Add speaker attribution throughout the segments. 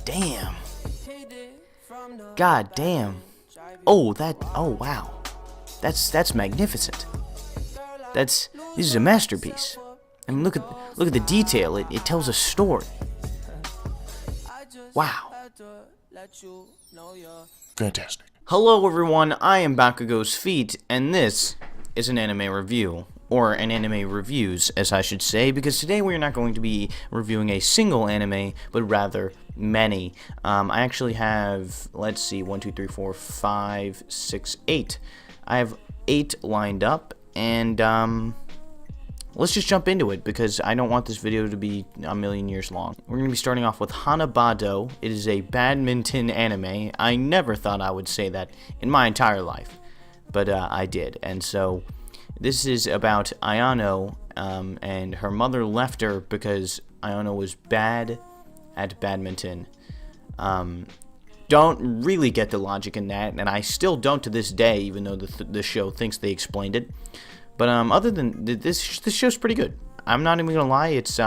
Speaker 1: damn. God damn. Oh, wow. That's magnificent. This is a masterpiece. I mean, look at the detail. It tells a story. Wow.
Speaker 2: Fantastic.
Speaker 1: Hello everyone, I am Bakugo's Feet, and this is an anime review. Or an anime reviews, as I should say, because today we are not going to be reviewing a single anime, but rather many. I actually have, let's see, 1, 2, 3, 4, 5, 6, 8. I have 8 lined up, and let's just jump into it, because I don't want this video to be a million years long. We're going to be starting off with HANEBADO. It is a badminton anime. I never thought I would say that in my entire life, but I did, and so this is about Ayano, and her mother left her because Ayano was bad at badminton. Don't really get the logic in that, and I still don't to this day, even though the show thinks they explained it. But other than this show's pretty good. I'm not even gonna lie, it's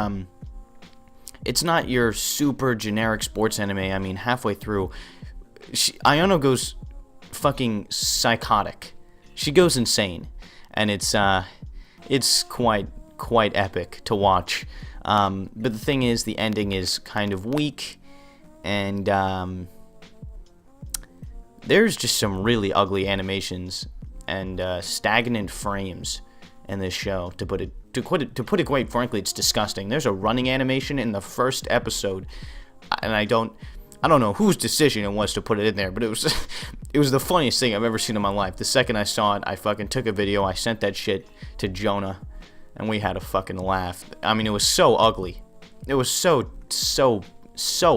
Speaker 1: not your super generic sports anime. I mean, halfway through, Ayano goes fucking psychotic. She goes insane. And it's quite epic to watch. But the thing is, the ending is kind of weak, and there's just some really ugly animations and stagnant frames in this show. To put it quite frankly, it's disgusting. There's a running animation in the first episode, and I don't know whose decision it was to put it in there, but it was the funniest thing I've ever seen in my life. The second I saw it, I fucking took a video, I sent that shit to Jonah, and we had a fucking laugh. I mean, it was so ugly. It was so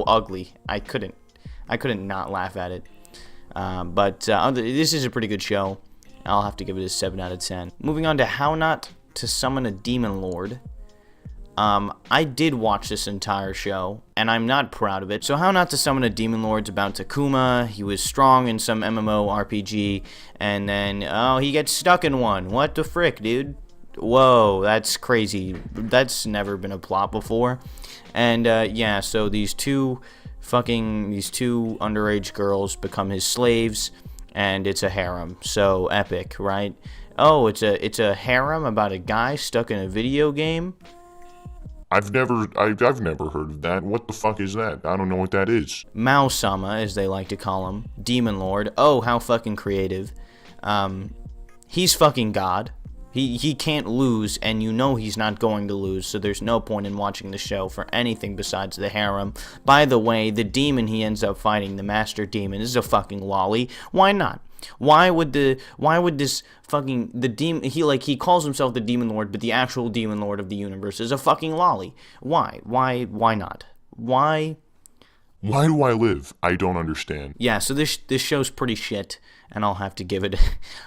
Speaker 1: ugly. I couldn't not laugh at it. But this is a pretty good show. I'll have to give it a 7 out of 10. Moving on to How Not to Summon a Demon Lord. I did watch this entire show, and I'm not proud of it. So How Not to Summon a Demon Lord's about Takuma. He was strong in some MMORPG, and then, oh, he gets stuck in one. What the frick, dude? Whoa, that's crazy. That's never been a plot before. And, yeah, so these two underage girls become his slaves, and it's a harem. So epic, right? Oh, it's a harem about a guy stuck in a video game?
Speaker 2: I've never heard of that. What the fuck is that? I don't know what that is.
Speaker 1: Mao-sama, as they like to call him. Demon Lord. Oh, how fucking creative. He's fucking God. He can't lose, and you know he's not going to lose, so there's no point in watching the show for anything besides the harem. By the way, the demon he ends up fighting, the master demon, is a fucking lolly. Why not? Why would this fucking, the demon, he calls himself the Demon Lord, but the actual Demon Lord of the universe is a fucking lolly. Why not? Why
Speaker 2: do I live? I don't understand.
Speaker 1: Yeah, so this show's pretty shit, and I'll have to give it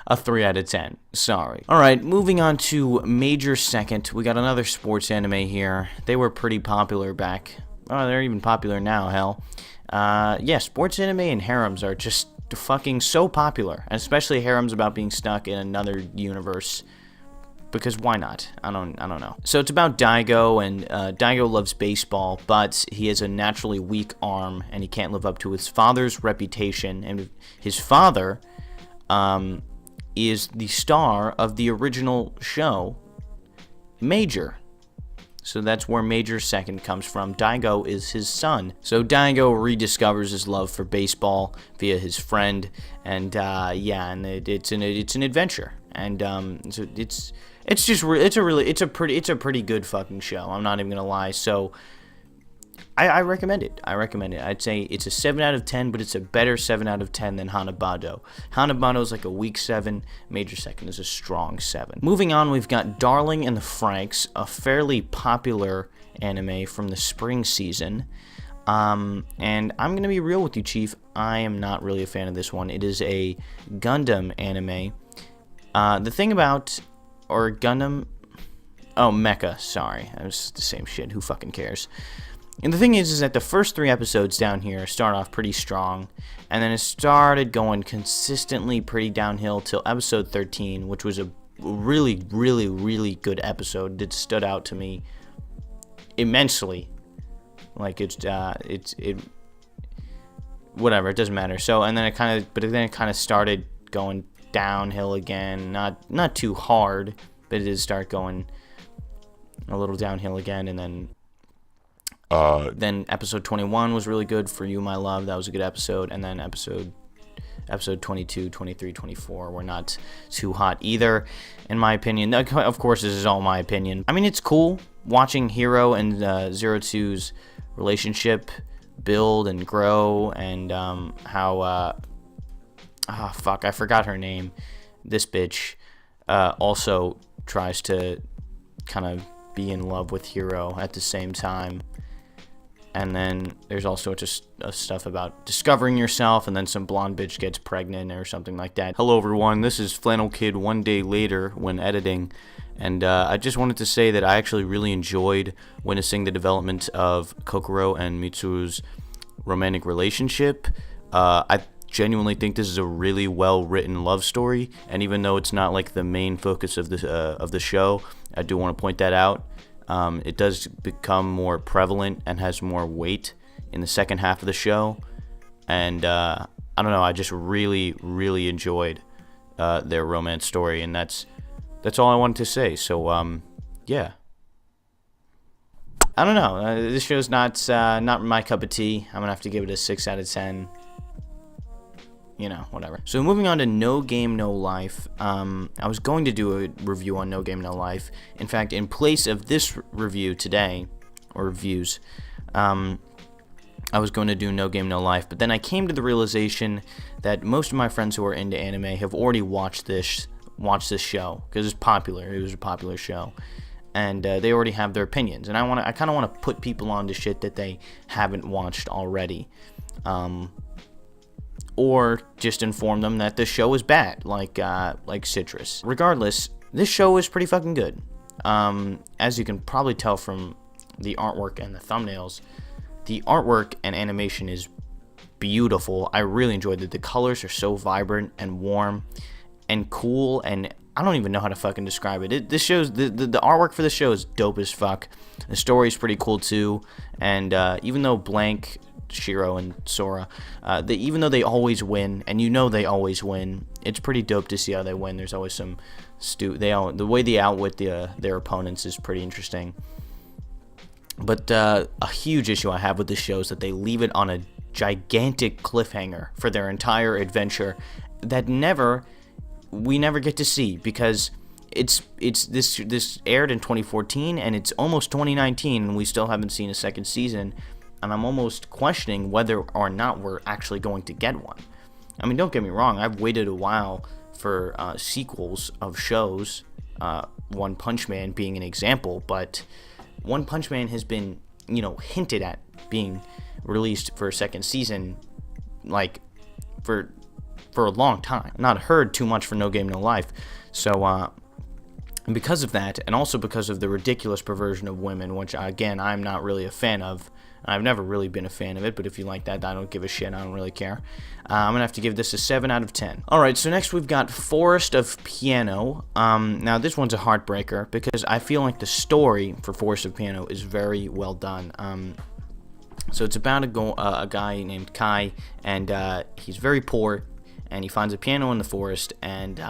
Speaker 1: a 3 out of 10. Sorry. Alright, moving on to Major Second. We got another sports anime here. They were pretty popular back. Oh, they're even popular now, hell. Yeah, sports anime and harems are just fucking so popular, and especially harems about being stuck in another universe, because why not? I don't know. So it's about Daigo, and Daigo loves baseball, but he has a naturally weak arm, and he can't live up to his father's reputation, and his father is the star of the original show, Major. So that's where Major Second comes from. Daigo is his son. So Daigo rediscovers his love for baseball via his friend, and yeah, and it's an adventure, and so it's a pretty good fucking show. I'm not even gonna lie. So I recommend it. I'd say it's a 7 out of 10, but it's a better 7 out of 10 than HANEBADO. HANEBADO is like a weak 7. Major Second is a strong 7. Moving on, we've got Darling and the FRANXX, a fairly popular anime from the spring season. And I'm going to be real with you, Chief. I am not really a fan of this one. It is a Gundam anime. The thing about, or Gundam, oh, Mecha, sorry. It was the same shit. Who fucking cares? And the thing is that the first 3 episodes down here start off pretty strong, and then it started going consistently pretty downhill till episode 13, which was a really, really, really good episode that stood out to me immensely. Like, it whatever, it doesn't matter. So, and then it kind of started going downhill again, not too hard, but it did start going a little downhill again. And then episode 21 was really good, For You My Love. That was a good episode. And then episode 22, 23, 24 were not too hot either, in my opinion. Of course, this is all my opinion. I mean, it's cool watching Hiro and Zero Two's relationship build and grow, and how I forgot her name. This bitch also tries to kind of be in love with Hiro at the same time. And then there's all sorts of stuff about discovering yourself, and then some blonde bitch gets pregnant or something like that. Hello everyone, this is flannelkid one day later when editing, and I just wanted to say that I actually really enjoyed witnessing the development of Kokoro and Mitsuru's romantic relationship. I genuinely think this is a really well written love story, and even though it's not like the main focus of the show, I do want to point that out. It does become more prevalent and has more weight in the second half of the show, and I don't know, I just really enjoyed their romance story, and that's all I wanted to say. So yeah, I don't know, this show's not my cup of tea. I'm gonna have to give it a 6 out of 10. You know, whatever. So moving on to No Game No Life. I was going to do a review on No Game No Life. In fact, in place of this review today, or reviews, I was going to do No Game No Life, but then I came to the realization that most of my friends who are into anime have already watched this show, because it's popular. It was a popular show, and they already have their opinions. And I kind of want to put people on to shit that they haven't watched already. Or just inform them that this show is bad, like Citrus. Regardless, this show is pretty fucking good. As you can probably tell from the artwork and the thumbnails, the artwork and animation is beautiful. I really enjoyed it. The colors are so vibrant and warm and cool, and I don't even know how to fucking describe it. This show's the artwork for this show is dope as fuck. The story is pretty cool too, and even though Blank, Shiro, and Sora, even though they always win, and you know they always win, it's pretty dope to see how they win. There's always some the way they outwit their opponents is pretty interesting. But a huge issue I have with this show is that they leave it on a gigantic cliffhanger for their entire adventure that we never get to see, because this aired in 2014 and it's almost 2019 and we still haven't seen a second season. And I'm almost questioning whether or not we're actually going to get one. I mean, don't get me wrong, I've waited a while for sequels of shows, One Punch Man being an example, but One Punch Man has been, hinted at being released for a second season, like, for a long time. Not heard too much for No Game No Life. So, and because of that, and also because of the ridiculous perversion of women, which, again, I'm not really a fan of. I've never really been a fan of it, but if you like that, I don't give a shit. I don't really care. I'm going to have to give this a 7 out of 10. Alright, so next we've got Forest of Piano. Now, this one's a heartbreaker, because I feel like the story for Forest of Piano is very well done. So it's about a guy named Kai, and he's very poor, and he finds a piano in the forest, and,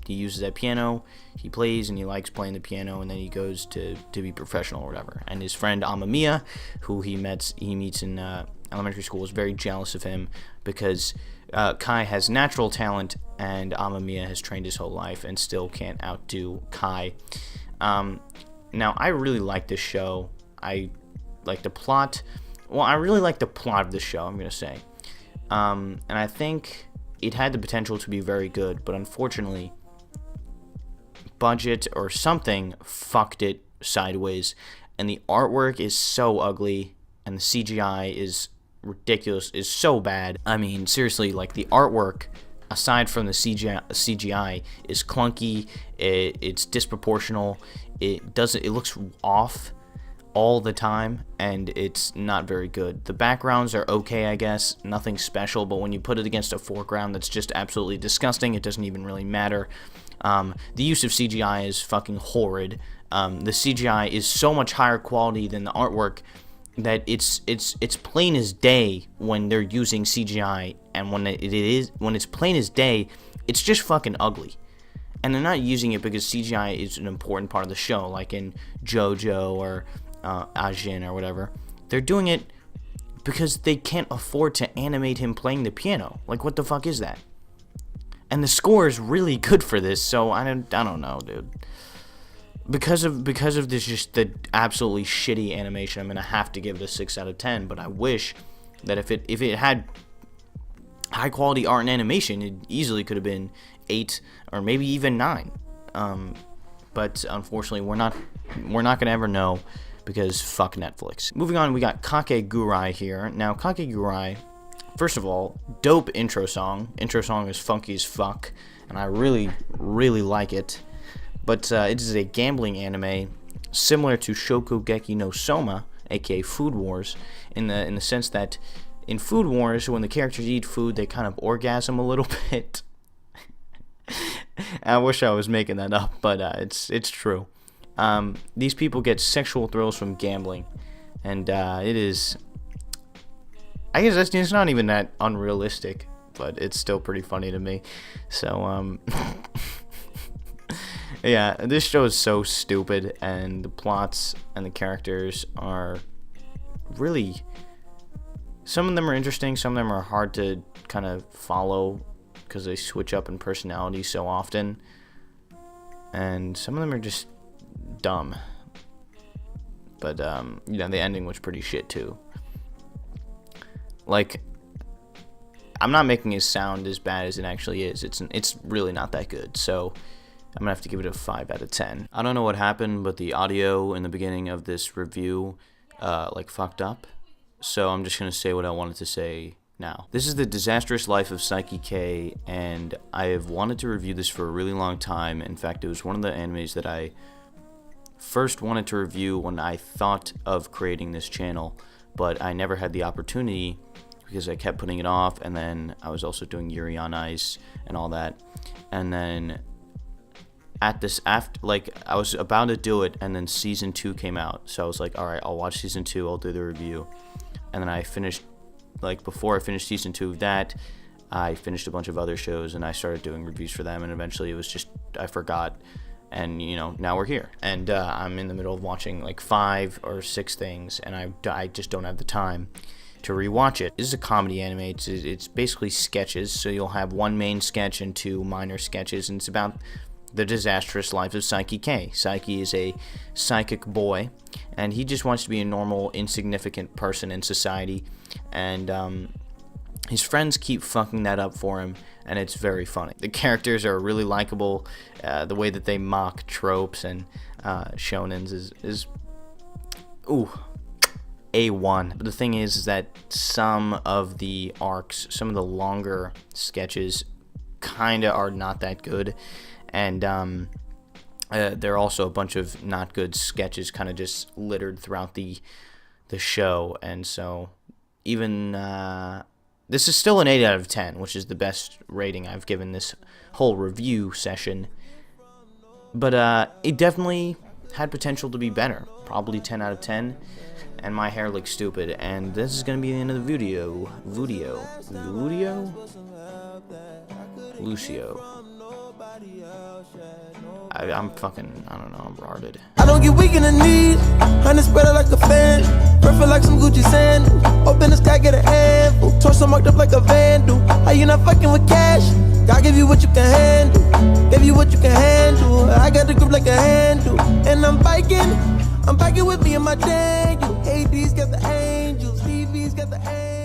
Speaker 1: he uses that piano, he plays, and he likes playing the piano, and then he goes to be professional or whatever. And his friend Amamiya, who he meets in elementary school, is very jealous of him because Kai has natural talent, and Amamiya has trained his whole life and still can't outdo Kai. Now, I really like this show. I like the plot. Well, I really like the plot of this show, I'm going to say. And I think it had the potential to be very good, but unfortunately, budget or something fucked it sideways, and the artwork is so ugly, and the CGI is ridiculous, is so bad. I mean, seriously, like, the artwork, aside from the CGI is clunky, it's disproportional, it looks off all the time, and it's not very good. The backgrounds are okay, I guess, nothing special, but when you put it against a foreground that's just absolutely disgusting, it doesn't even really matter. The use of CGI is fucking horrid. The CGI is so much higher quality than the artwork that it's plain as day when they're using CGI, and when it's plain as day, it's just fucking ugly. And they're not using it because CGI is an important part of the show, like in JoJo or Ajin or whatever. They're doing it because they can't afford to animate him playing the piano. Like, what the fuck is that? And the score is really good for this, so I don't know, dude. Because of this, just the absolutely shitty animation, I'm gonna have to give it a 6 out of 10. But I wish that if it had high quality art and animation, it easily could have been 8 or maybe even 9. But unfortunately, we're not gonna ever know, because fuck Netflix. Moving on, we got Kakegurai here. Now, Kakegurai, first of all, dope intro song. Intro song is funky as fuck, and I really, really like it. But it is a gambling anime similar to Shokugeki no Soma, aka Food Wars, in the sense that in Food Wars, when the characters eat food, they kind of orgasm a little bit. I wish I was making that up, but it's true. These people get sexual thrills from gambling, and it is, I guess it's not even that unrealistic, but it's still pretty funny to me. So yeah, this show is so stupid, and the plots and the characters are really, some of them are interesting, some of them are hard to kind of follow because they switch up in personality so often, and some of them are just dumb. But you know, the ending was pretty shit too. Like, I'm not making it sound as bad as it actually is. It's really not that good. So I'm gonna have to give it a 5 out of 10. I don't know what happened, but the audio in the beginning of this review like fucked up. So I'm just gonna say what I wanted to say now. This is the Disastrous Life of Saiki K, and I have wanted to review this for a really long time. In fact, it was one of the animes that I first wanted to review when I thought of creating this channel, but I never had the opportunity because I kept putting it off, and then I was also doing Yuri on Ice and all that, and then I was about to do it, and then season 2 came out, so I was like, alright, I'll watch season 2, I'll do the review. And then I finished, like, before I finished season 2 of that, I finished a bunch of other shows, and I started doing reviews for them, and eventually it was just, I forgot, and, you know, now we're here. And I'm in the middle of watching, like, 5 or 6 things, and I just don't have the time to rewatch it. This is a comedy anime. It's basically sketches, so you'll have one main sketch and 2 minor sketches, and it's about the disastrous life of Saiki K. Saiki is a psychic boy, and he just wants to be a normal, insignificant person in society, and his friends keep fucking that up for him, and it's very funny. The characters are really likable. The way that they mock tropes and shonens is ooh, A1. But the thing is that some of the arcs, some of the longer sketches kinda are not that good, and there are also a bunch of not good sketches kind of just littered throughout the show, and so even this is still an 8 out of 10, which is the best rating I've given this whole review session, but it definitely had potential to be better, probably 10 out of 10, and my hair looks stupid, and this is gonna be the end of the video. Lucio. I'm fucking, I don't know, I'm retarded.
Speaker 3: I don't get weak in the knees, honey spread it like a fan, perfect like some Gucci sand. Open the sky, get a handful, torso marked up like a vandal. How you not fucking with cash? God give you what you can handle, give you what you can handle. I got the grip like a handle, and I'm biking with me and my Daniel. Hades got the angels, TV's got the angels.